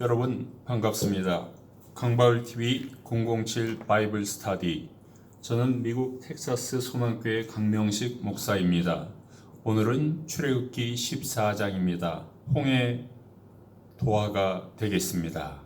여러분 반갑습니다. 강바울TV 007 바이블 스타디. 저는 미국 텍사스 소망교회 강명식 목사입니다. 오늘은 출애굽기 14장입니다. 홍해 도하가 되겠습니다.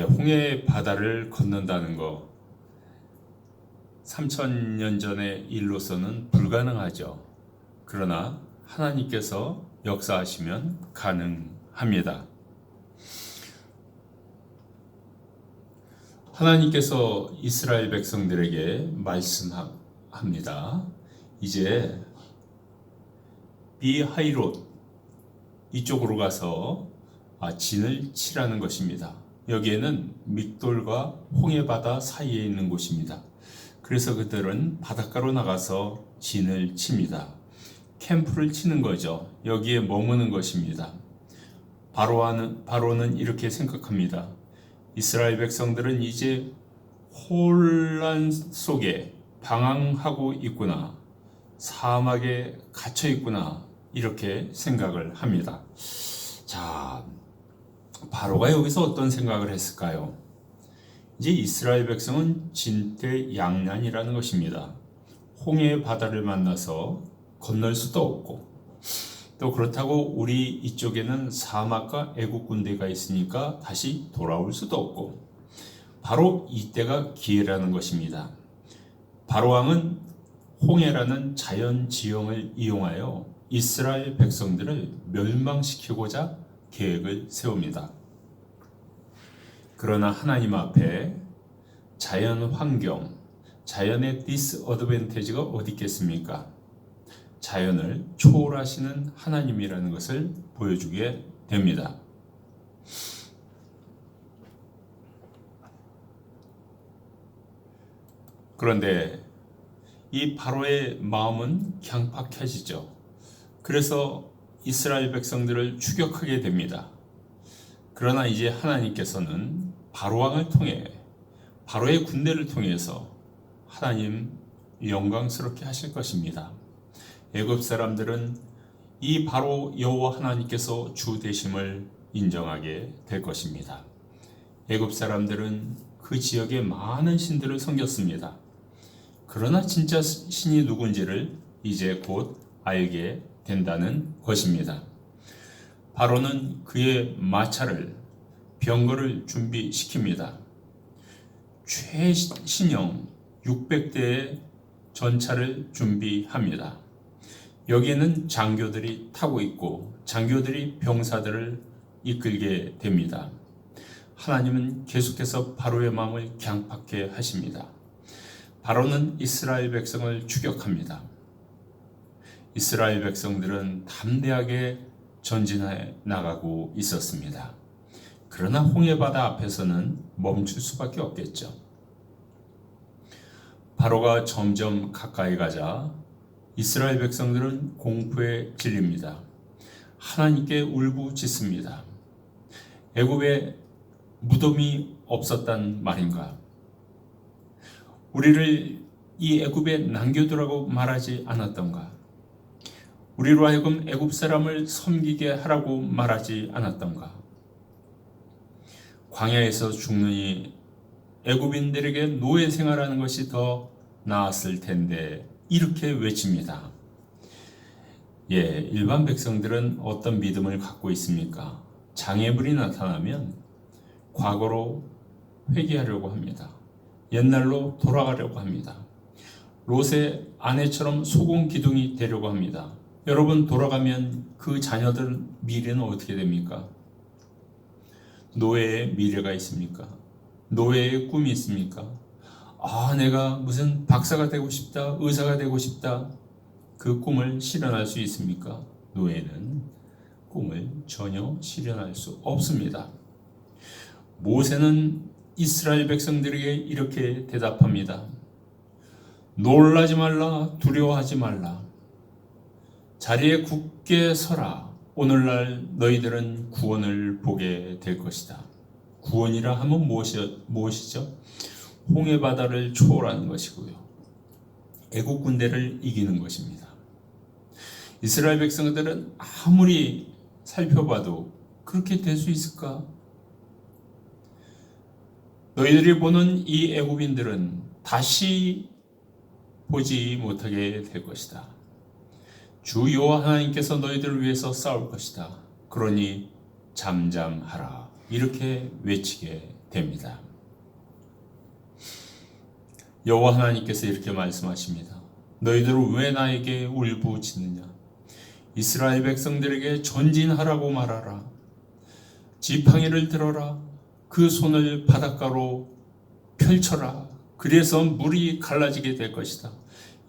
홍해 바다를 건넌다는 거 3000년 전의 일로서는 불가능하죠. 그러나 하나님께서 역사하시면 가능합니다. 하나님께서 이스라엘 백성들에게 말씀합니다. 이제 비하이롯 이쪽으로 가서 진을 치라는 것입니다. 여기에는 믹돌과 홍해바다 사이에 있는 곳입니다. 그래서 그들은 바닷가로 나가서 진을 칩니다. 캠프를 치는 거죠. 여기에 머무는 것입니다. 바로는 이렇게 생각합니다. 이스라엘 백성들은 이제 혼란 속에 방황하고 있구나. 사막에 갇혀 있구나. 이렇게 생각을 합니다. 자, 바로가 여기서 어떤 생각을 했을까요? 이제 이스라엘 백성은 진퇴양난이라는 것입니다. 홍해의 바다를 만나서 건널 수도 없고 또 그렇다고 우리 이쪽에는 사막과 애국 군대가 있으니까 다시 돌아올 수도 없고 바로 이때가 기회라는 것입니다. 바로 왕은 홍해라는 자연 지형을 이용하여 이스라엘 백성들을 멸망시키고자 계획을 세웁니다. 그러나 하나님 앞에 자연 환경, 자연의 디스어드밴티지가 어디 있겠습니까? 자연을 초월하시는 하나님이라는 것을 보여주게 됩니다. 그런데 이 바로의 마음은 강팍해지죠. 그래서 이스라엘 백성들을 추격하게 됩니다. 그러나 이제 하나님께서는 바로 왕을 통해 바로의 군대를 통해서 하나님 영광스럽게 하실 것입니다. 애굽 사람들은 이 바로 여호와 하나님께서 주 되심을 인정하게 될 것입니다. 애굽 사람들은 그 지역에 많은 신들을 섬겼습니다. 그러나 진짜 신이 누군지를 이제 곧 알게 된다는 것입니다. 바로는 그의 마차를 병거를 준비시킵니다. 최신형 600대의 전차를 준비합니다. 여기에는 장교들이 타고 있고 장교들이 병사들을 이끌게 됩니다. 하나님은 계속해서 바로의 마음을 강팍해 하십니다. 바로는 이스라엘 백성을 추격합니다. 이스라엘 백성들은 담대하게 전진해 나가고 있었습니다. 그러나 홍해바다 앞에서는 멈출 수밖에 없겠죠. 바로가 점점 가까이 가자 이스라엘 백성들은 공포에 질립니다. 하나님께 울부짖습니다. 애굽에 무덤이 없었단 말인가? 우리를 이 애굽에 남겨두라고 말하지 않았던가? 우리로 하여금 애굽 사람을 섬기게 하라고 말하지 않았던가? 광야에서 죽느니 애굽인들에게 노예 생활하는 것이 더 나았을 텐데 이렇게 외칩니다. 일반 백성들은 어떤 믿음을 갖고 있습니까? 장애물이 나타나면 과거로 회귀하려고 합니다. 옛날로 돌아가려고 합니다. 롯의 아내처럼 소금 기둥이 되려고 합니다. 여러분 돌아가면 그 자녀들 미래는 어떻게 됩니까? 노예의 미래가 있습니까? 노예의 꿈이 있습니까? 내가 무슨 박사가 되고 싶다, 의사가 되고 싶다. 그 꿈을 실현할 수 있습니까? 노예는 꿈을 전혀 실현할 수 없습니다. 모세는 이스라엘 백성들에게 이렇게 대답합니다. 놀라지 말라, 두려워하지 말라. 자리에 굳게 서라. 오늘날 너희들은 구원을 보게 될 것이다. 구원이라 하면 무엇이죠? 홍해바다를 초월하는 것이고요. 애국 군대를 이기는 것입니다. 이스라엘 백성들은 아무리 살펴봐도 그렇게 될 수 있을까? 너희들이 보는 이 애굽인들은 다시 보지 못하게 될 것이다. 주 여호와 하나님께서 너희들을 위해서 싸울 것이다. 그러니 잠잠하라. 이렇게 외치게 됩니다. 여호와 하나님께서 이렇게 말씀하십니다. 너희들은 왜 나에게 울부짖느냐? 이스라엘 백성들에게 전진하라고 말하라. 지팡이를 들어라. 그 손을 바닷가로 펼쳐라. 그래서 물이 갈라지게 될 것이다.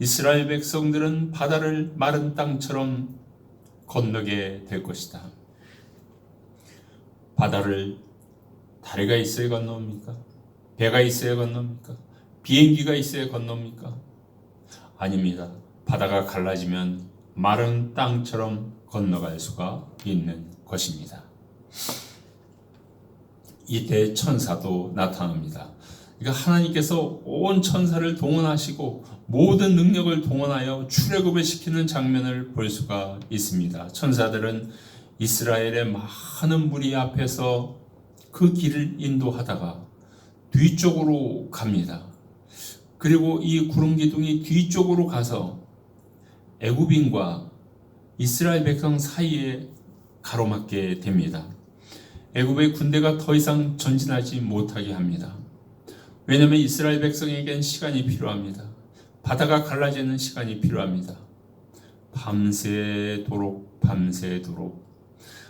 이스라엘 백성들은 바다를 마른 땅처럼 건너게 될 것이다. 바다를 다리가 있어야 건넙니까? 배가 있어야 건넙니까? 비행기가 있어야 건넙니까? 아닙니다. 바다가 갈라지면 마른 땅처럼 건너갈 수가 있는 것입니다. 이때 천사도 나타납니다. 그러니까 하나님께서 온 천사를 동원하시고 모든 능력을 동원하여 출애굽을 시키는 장면을 볼 수가 있습니다. 천사들은 이스라엘의 많은 무리 앞에서 그 길을 인도하다가 뒤쪽으로 갑니다. 그리고 이 구름 기둥이 뒤쪽으로 가서 애굽인과 이스라엘 백성 사이에 가로막게 됩니다. 애굽의 군대가 더 이상 전진하지 못하게 합니다. 왜냐하면 이스라엘 백성에겐 시간이 필요합니다. 바다가 갈라지는 시간이 필요합니다. 밤새도록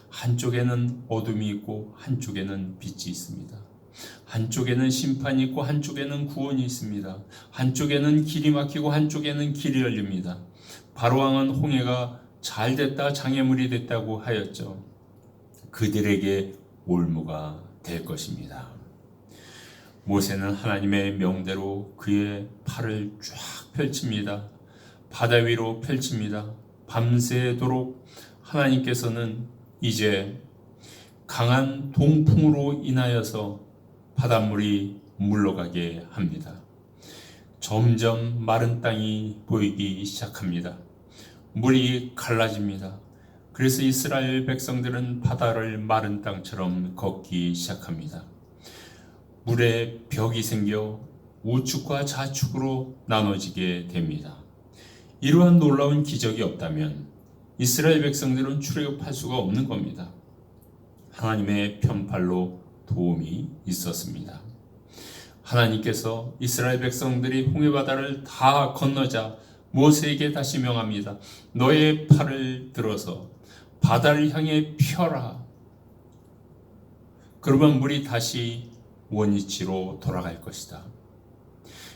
한쪽에는 어둠이 있고 한쪽에는 빛이 있습니다. 한쪽에는 심판이 있고 한쪽에는 구원이 있습니다. 한쪽에는 길이 막히고 한쪽에는 길이 열립니다. 바로왕은 홍해가 잘 됐다 장애물이 됐다고 하였죠. 그들에게 올무가 될 것입니다. 모세는 하나님의 명대로 그의 팔을 쫙 펼칩니다. 바다 위로 펼칩니다. 밤새도록 하나님께서는 이제 강한 동풍으로 인하여서 바닷물이 물러가게 합니다. 점점 마른 땅이 보이기 시작합니다. 물이 갈라집니다. 그래서 이스라엘 백성들은 바다를 마른 땅처럼 걷기 시작합니다. 물에 벽이 생겨 우측과 좌측으로 나눠지게 됩니다. 이러한 놀라운 기적이 없다면 이스라엘 백성들은 출애굽할 수가 없는 겁니다. 하나님의 편팔로 도움이 있었습니다. 하나님께서 이스라엘 백성들이 홍해바다를 다 건너자 모세에게 다시 명합니다. 너의 팔을 들어서 바다를 향해 펴라. 그러면 물이 다시 원위치로 돌아갈 것이다.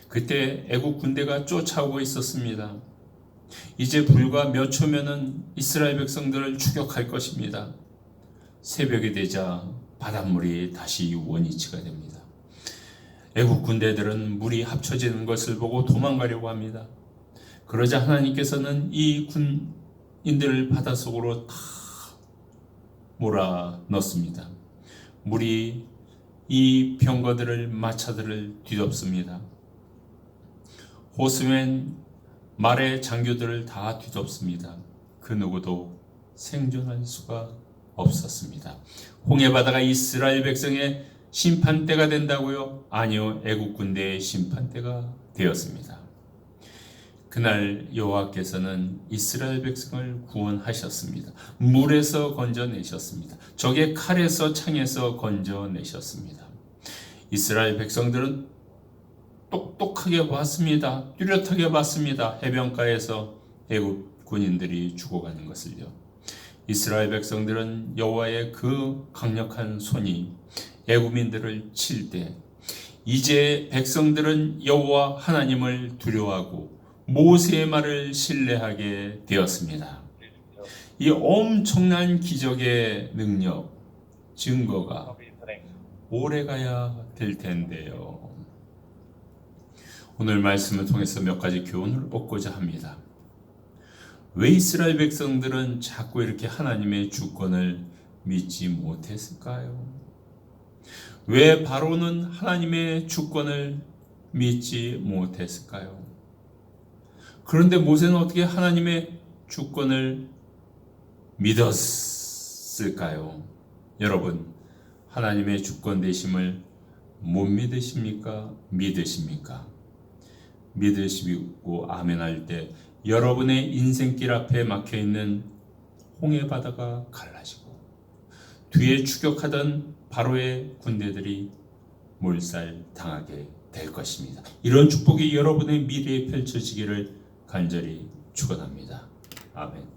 그때 애국 군대가 쫓아오고 있었습니다. 이제 불과 몇 초면은 이스라엘 백성들을 추격할 것입니다. 새벽이 되자 바닷물이 다시 원위치가 됩니다. 애국 군대들은 물이 합쳐지는 것을 보고 도망가려고 합니다. 그러자 하나님께서는 이 군인들을 바닷속으로 다 몰아 넣습니다. 물이 이 병거들을 마차들을 뒤덮습니다. 호수엔 말의 장교들을 다 뒤덮습니다. 그 누구도 생존할 수가 없었습니다. 홍해바다가 이스라엘 백성의 심판대가 된다고요? 아니요, 애국 군대의 심판대가 되었습니다. 그날 여호와께서는 이스라엘 백성을 구원하셨습니다. 물에서 건져내셨습니다. 적의 칼에서 창에서 건져내셨습니다. 이스라엘 백성들은 똑똑하게 봤습니다. 뚜렷하게 봤습니다. 해변가에서 애굽 군인들이 죽어가는 것을요. 이스라엘 백성들은 여호와의 그 강력한 손이 애굽인들을 칠 때 이제 백성들은 여호와 하나님을 두려워하고 모세의 말을 신뢰하게 되었습니다. 이 엄청난 기적의 능력, 증거가 오래가야 될 텐데요. 오늘 말씀을 통해서 몇 가지 교훈을 얻고자 합니다. 왜 이스라엘 백성들은 자꾸 이렇게 하나님의 주권을 믿지 못했을까요? 왜 바로는 하나님의 주권을 믿지 못했을까요? 그런데 모세는 어떻게 하나님의 주권을 믿었을까요? 여러분, 하나님의 주권 되심을 못 믿으십니까? 믿으십니까? 믿으시고 아멘할 때 여러분의 인생길 앞에 막혀있는 홍해 바다가 갈라지고 뒤에 추격하던 바로의 군대들이 몰살당하게 될 것입니다. 이런 축복이 여러분의 미래에 펼쳐지기를 간절히 축원합니다. 아멘.